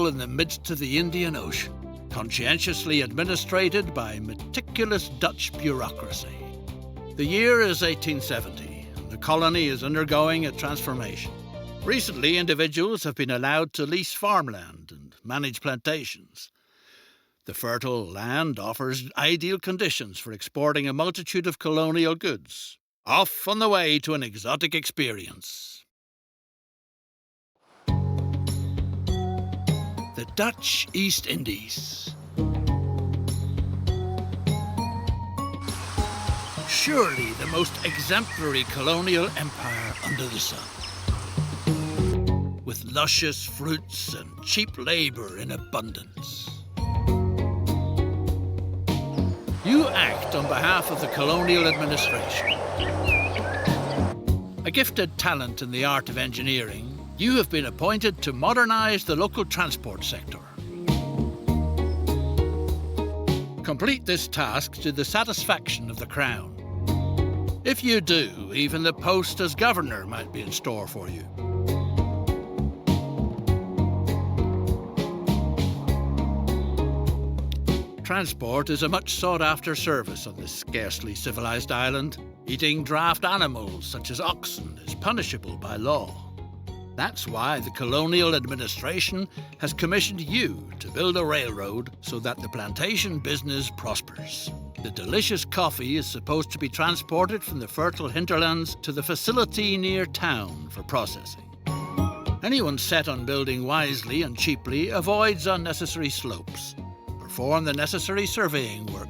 capital in the midst of the Indian Ocean, conscientiously administrated by meticulous Dutch bureaucracy. The year is 1870, and the colony is undergoing a transformation. Recently, individuals have been allowed to lease farmland and manage plantations. The fertile land offers ideal conditions for exporting a multitude of colonial goods, off on the way to an exotic experience. The Dutch East Indies. Surely the most exemplary colonial empire under the sun. With luscious fruits and cheap labour in abundance. You act on behalf of the colonial administration. A gifted talent in the art of engineering, you have been appointed to modernise the local transport sector. Complete this task to the satisfaction of the Crown. If you do, even the post as governor might be in store for you. Transport is a much sought-after service on this scarcely civilised island. Eating draft animals such as oxen is punishable by law. That's why the colonial administration has commissioned you to build a railroad so that the plantation business prospers. The delicious coffee is supposed to be transported from the fertile hinterlands to the facility near town for processing. Anyone set on building wisely and cheaply avoids unnecessary slopes. Perform the necessary surveying work.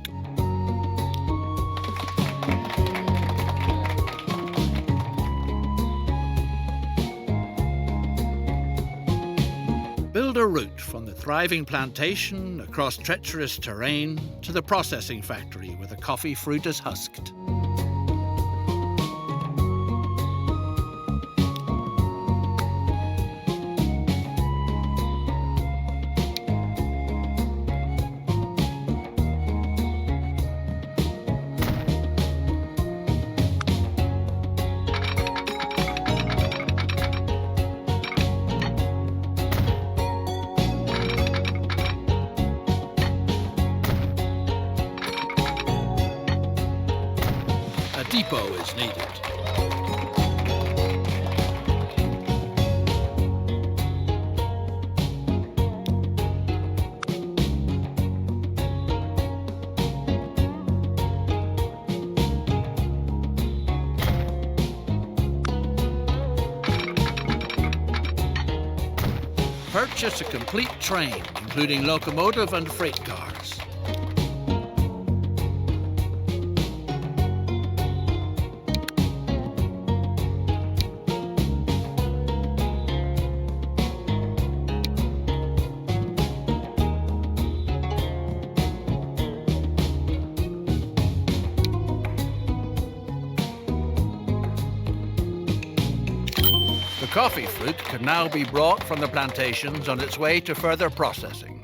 Build a route from the thriving plantation across treacherous terrain to the processing factory where the coffee fruit is husked. Depot is needed. Purchase a complete train, including locomotive and freight cars. The coffee fruit can now be brought from the plantations on its way to further processing.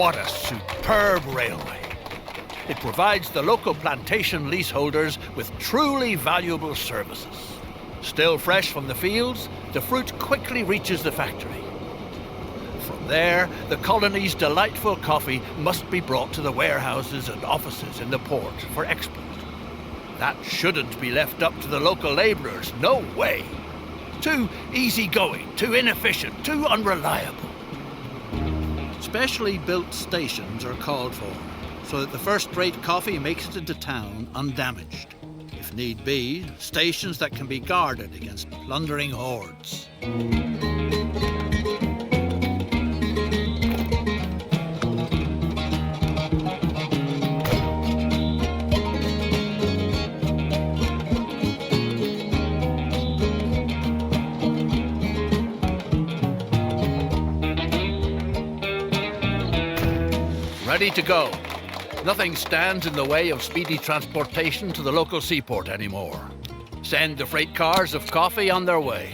What a superb railway. It provides the local plantation leaseholders with truly valuable services. Still fresh from the fields, the fruit quickly reaches the factory. From there, the colony's delightful coffee must be brought to the warehouses and offices in the port for export. That shouldn't be left up to the local labourers, no way. Too easygoing, too inefficient, too unreliable. Specially built stations are called for, so that the first-rate coffee makes it into town undamaged. If need be, stations that can be guarded against plundering hordes. Ready to go. Nothing stands in the way of speedy transportation to the local seaport anymore. Send the freight cars of coffee on their way.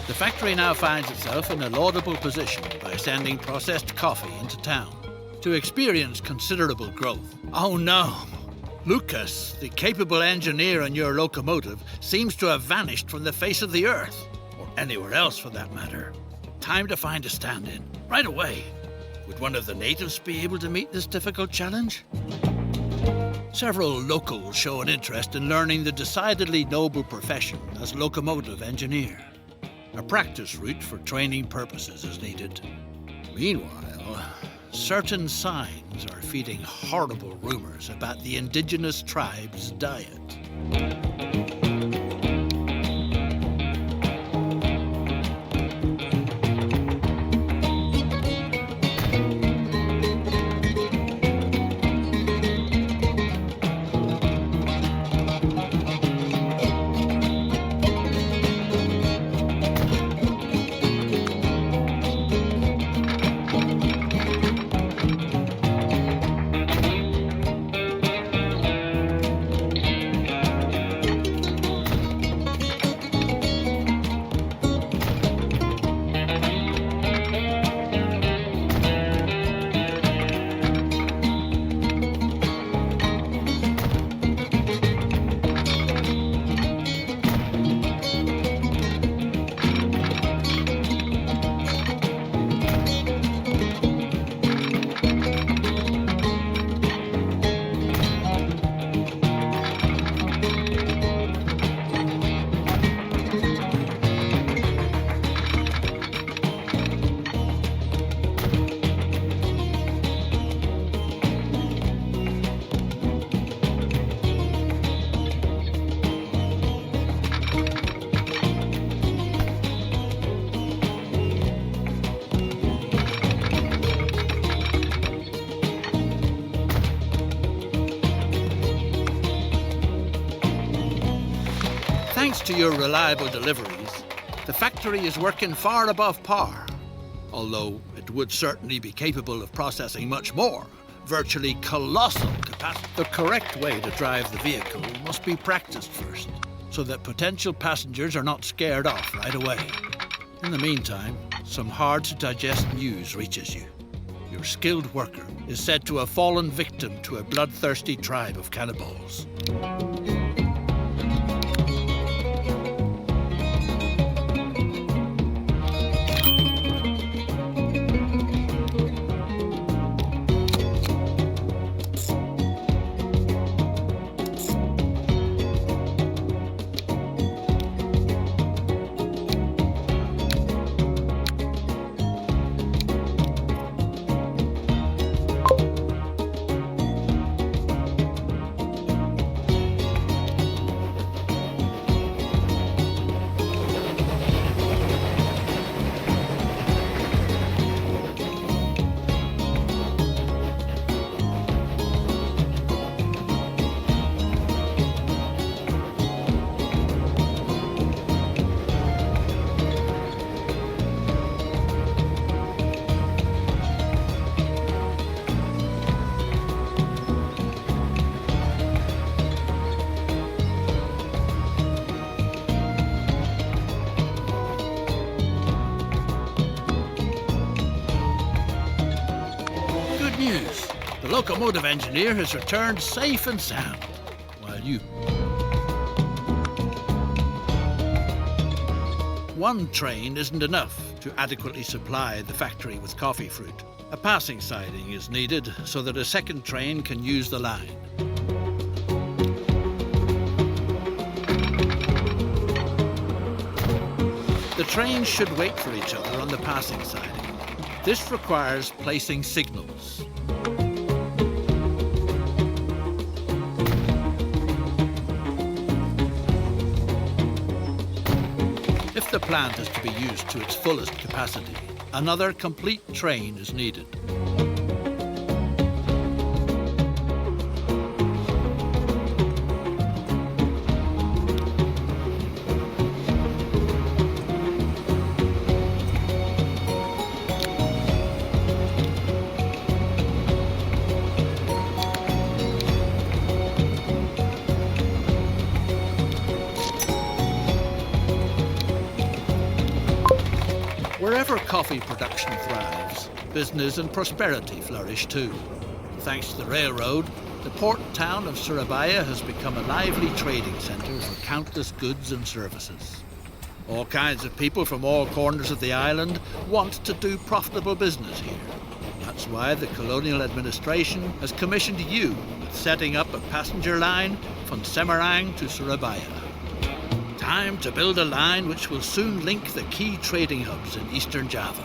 The factory now finds itself in a laudable position by sending processed coffee into town to experience considerable growth. Oh no! Lucas, the capable engineer on your locomotive, seems to have vanished from the face of the earth, or anywhere else for that matter. Time to find a stand-in, right away. Would one of the natives be able to meet this difficult challenge? Several locals show an interest in learning the decidedly noble profession as locomotive engineer. A practice route for training purposes is needed. Meanwhile, certain signs are feeding horrible rumors about the indigenous tribe's diet. Thanks to your reliable deliveries, the factory is working far above par, although it would certainly be capable of processing much more, virtually colossal capacity. The correct way to drive the vehicle must be practiced first, so that potential passengers are not scared off right away. In the meantime, some hard-to-digest news reaches you. Your skilled worker is said to have fallen victim to a bloodthirsty tribe of cannibals. locomotive engineer has returned safe and sound, while you... One train isn't enough to adequately supply the factory with coffee fruit. A passing siding is needed so that a second train can use the line. The trains should wait for each other on the passing siding. This requires placing signals. If the plant is to be used to its fullest capacity, another complete train is needed. Wherever coffee production thrives, business and prosperity flourish too. Thanks to the railroad, the port town of Surabaya has become a lively trading centre for countless goods and services. All kinds of people from all corners of the island want to do profitable business here. That's why the colonial administration has commissioned you with setting up a passenger line from Semarang to Surabaya. Time to build a line which will soon link the key trading hubs in eastern Java.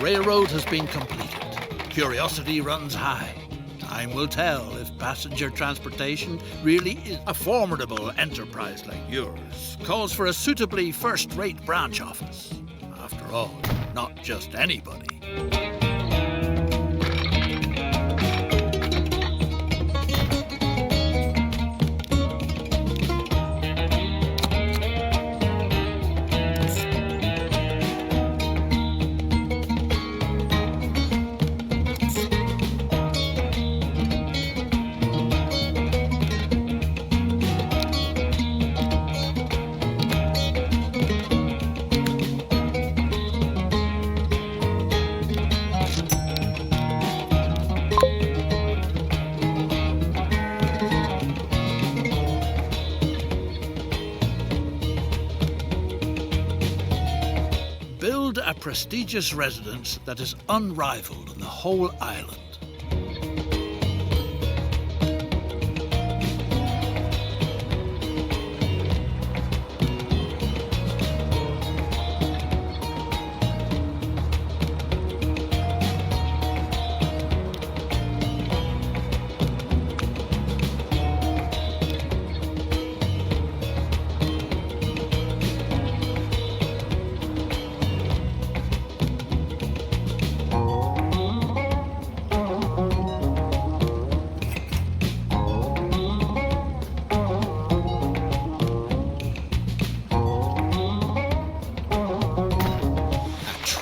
Railroad has been completed. Curiosity runs high. Time will tell if passenger transportation really is a formidable enterprise like yours. Calls for a suitably first-rate branch office. After all, not just anybody. Build a prestigious residence that is unrivaled on the whole island.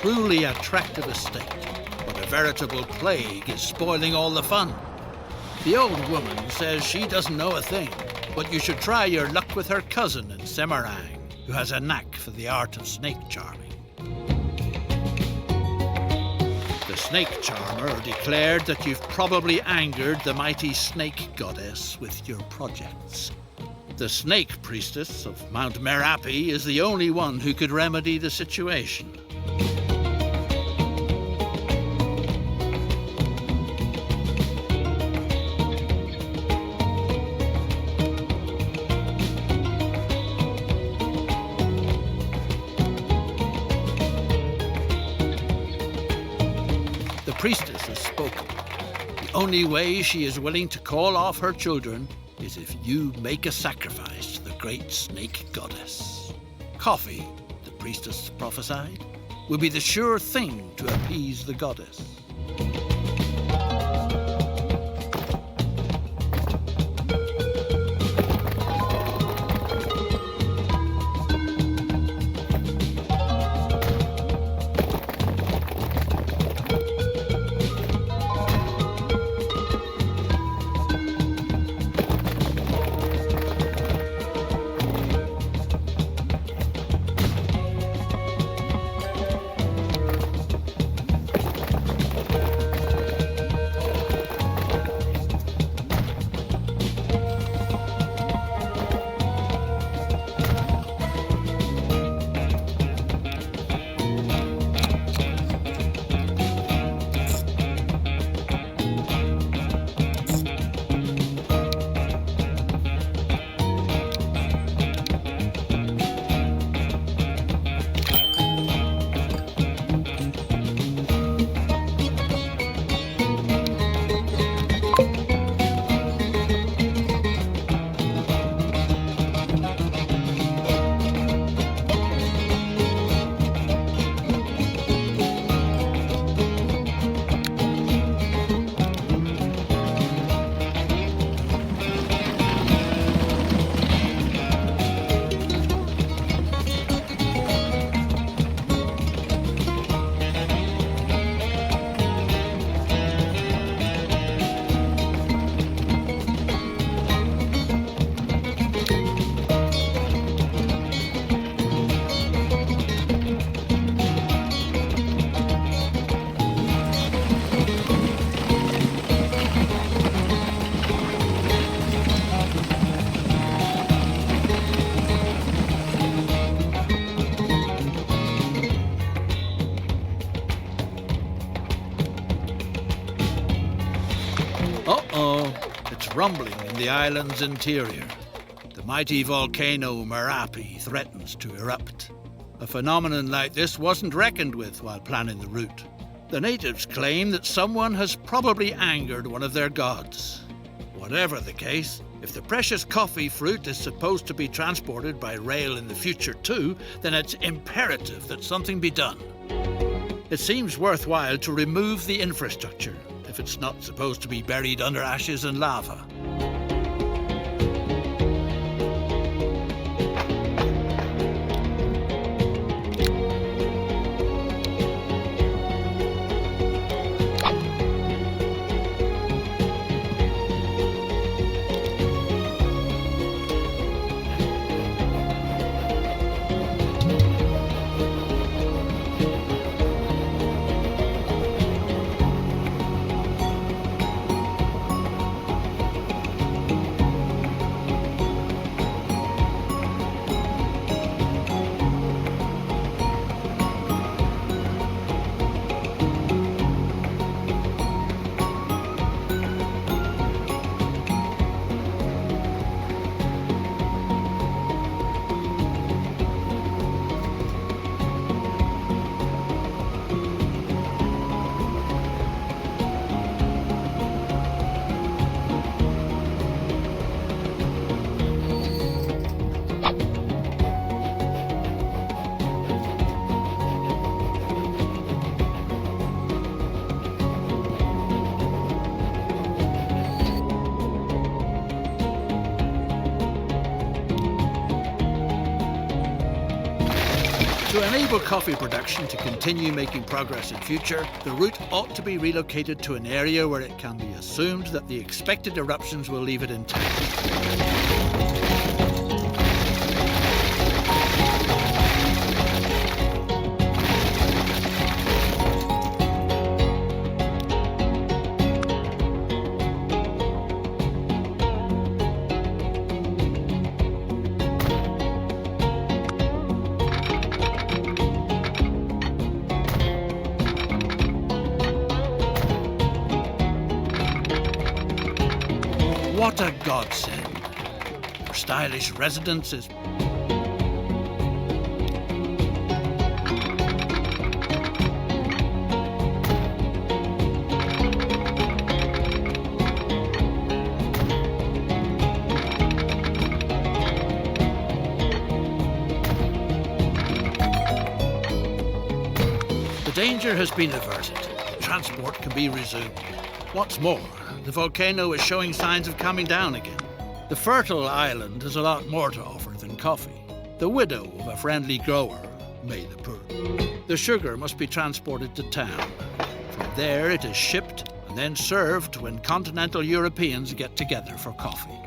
truly attractive estate, but a veritable plague is spoiling all the fun. The old woman says she doesn't know a thing, but you should try your luck with her cousin in Semarang, who has a knack for the art of snake charming. The snake charmer declared that you've probably angered the mighty snake goddess with your projects. The snake priestess of Mount Merapi is the only one who could remedy the situation. The priestess has spoken. The only way she is willing to call off her children is if you make a sacrifice to the great snake goddess. Coffee, the priestess prophesied, will be the sure thing to appease the goddess. Uh-oh, it's rumbling in the island's interior. The mighty volcano Merapi threatens to erupt. A phenomenon like this wasn't reckoned with while planning the route. The natives claim that someone has probably angered one of their gods. Whatever the case, if the precious coffee fruit is supposed to be transported by rail in the future too, then it's imperative that something be done. It seems worthwhile to remove the infrastructure if it's not supposed to be buried under ashes and lava. To enable coffee production to continue making progress in future, the route ought to be relocated to an area where it can be assumed that the expected eruptions will leave it intact. What a godsend. Your stylish residence is... The danger has been averted. Transport can be resumed. What's more, the volcano is showing signs of calming down again. The fertile island has a lot more to offer than coffee. The widow of a friendly grower may the poor. The sugar must be transported to town. From there it is shipped and then served when continental Europeans get together for coffee.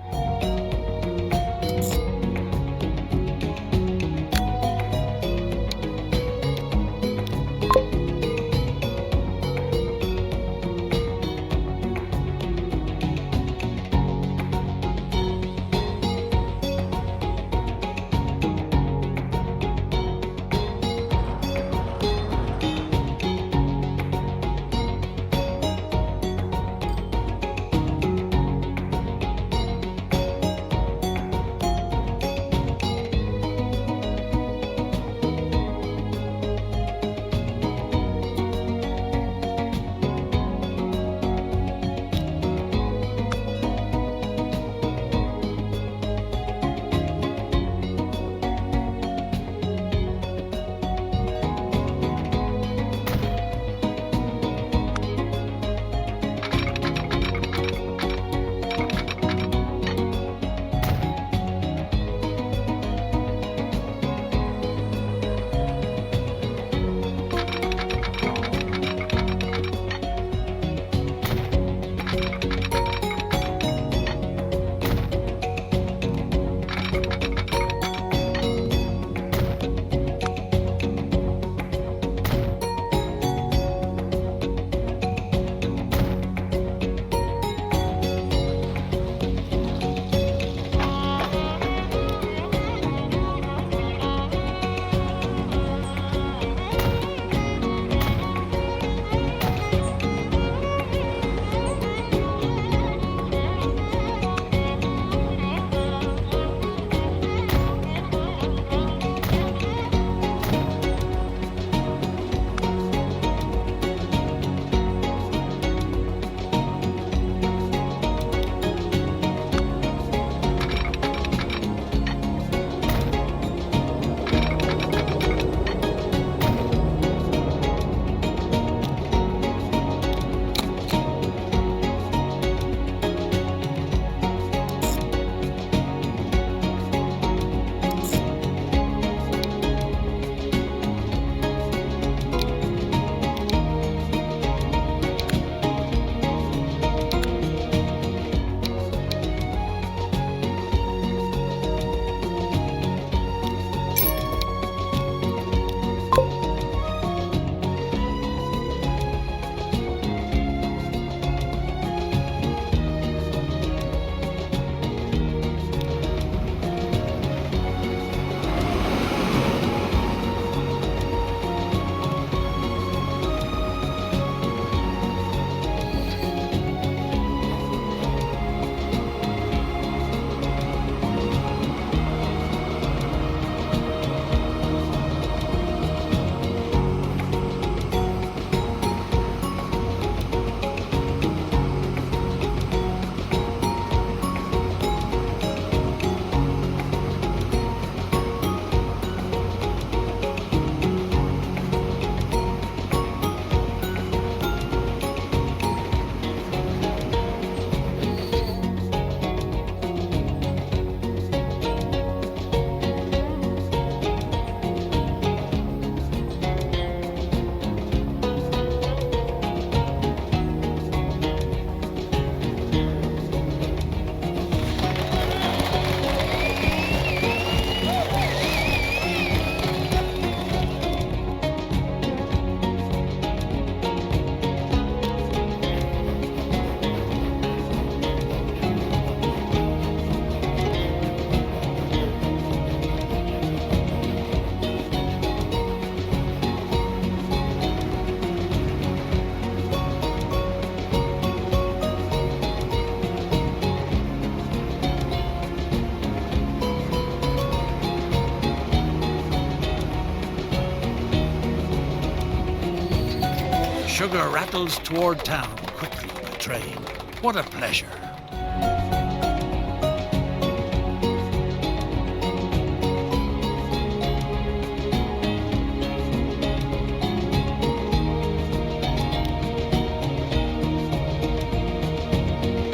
sugar rattles toward town quickly by train. What a pleasure.